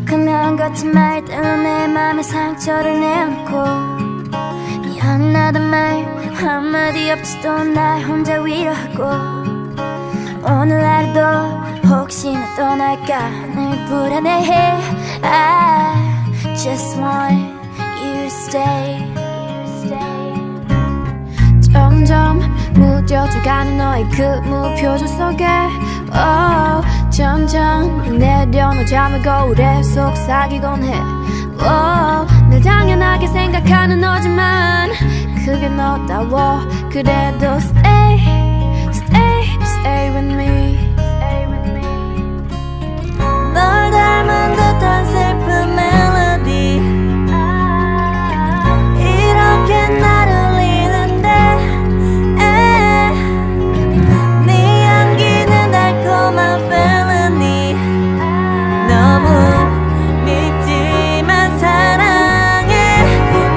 크면 거친 말들로 내 맘에 상처를 내어놓고 미안하단 말 한마디 없이도 날 혼자 위로하고 오늘 하루도 혹시나 떠날까 늘 불안해해. I just want you to stay. 점점 무뎌져가는 너의 그 무표정 속에 천천히 내려놓은 잠을 거울에 속삭이곤 해. 늘 당연하게 생각하는 너지만 그게 너다워. 그래도 stay, stay, stay with me. 널 닮은 듯한 슬픈 멜로디 이렇게 나를 울리는데 네 향기는 달콤한 felony. 너무 밉지만 사랑해,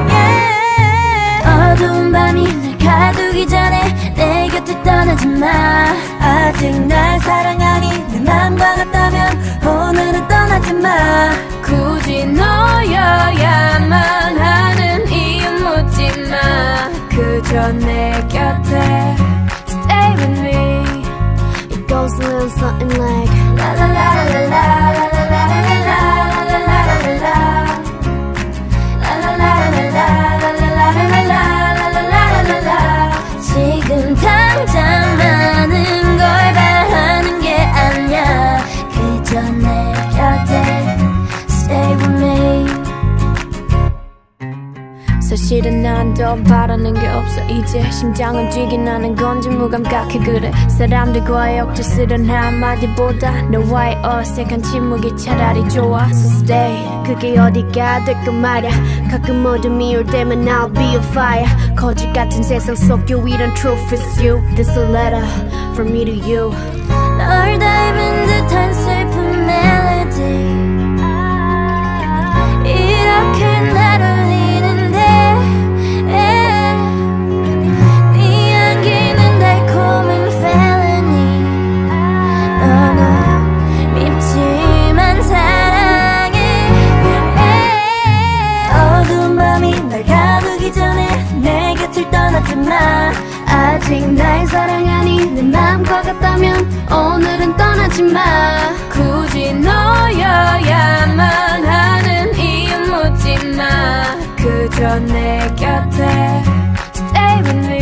yeah. 어두운 밤이 날 가두기 전에 내 곁을 떠나지 마. 아직 날 사랑하니 내 맘과 같다면 오늘은 떠나지 마. 굳이 너여야만 하는 이유 묻지 마. 그저 내 곁에 stay with me. It goes a little something like la la la la la la la la la la la la la la la. 지금 당장 많은 걸 바라는 게 아니야. 그저 내 곁에 stay with me. 사실은 난 더 바라는 게 없어. 이제 심장은 뛰긴 하는 건지 무감각해. 그래 사람들과의 억지스런 한마디보다 너와의 어색한 침묵이 차라리 좋아. So stay. 그게 어디가 될까 말야. 가끔 어둠이 올 때면 I'll be a fire. 거짓 같은 세상 속 유일한 truth is you. This a letter from me to you. 널 닮은 듯한 슬픈 멜로디 이렇게 날 울리는데 네 향기는 달콤한 felony. 너무 밉지만 사랑해. 어두운 밤이 날 가두기 전에 내 곁을 떠나지 마. 아직 날 사랑하니 내 맘과 같다면 오늘은 떠나지 마. 굳이 너여야만 하는 이유 묻지 마. 그저 내 곁에 stay with me.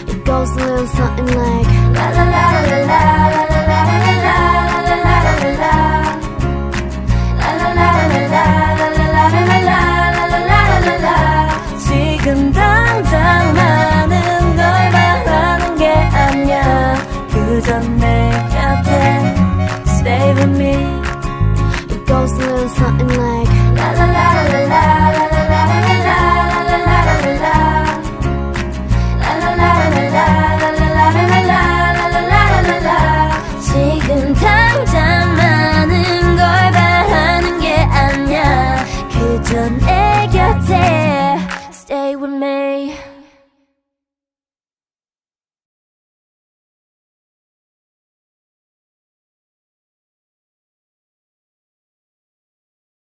It goes a little something like la la la la la la la la la la la la la la. 지금 당장 많은 걸 바라는 게 아니야. 그저 내 곁에 stay with me. It goes a little something like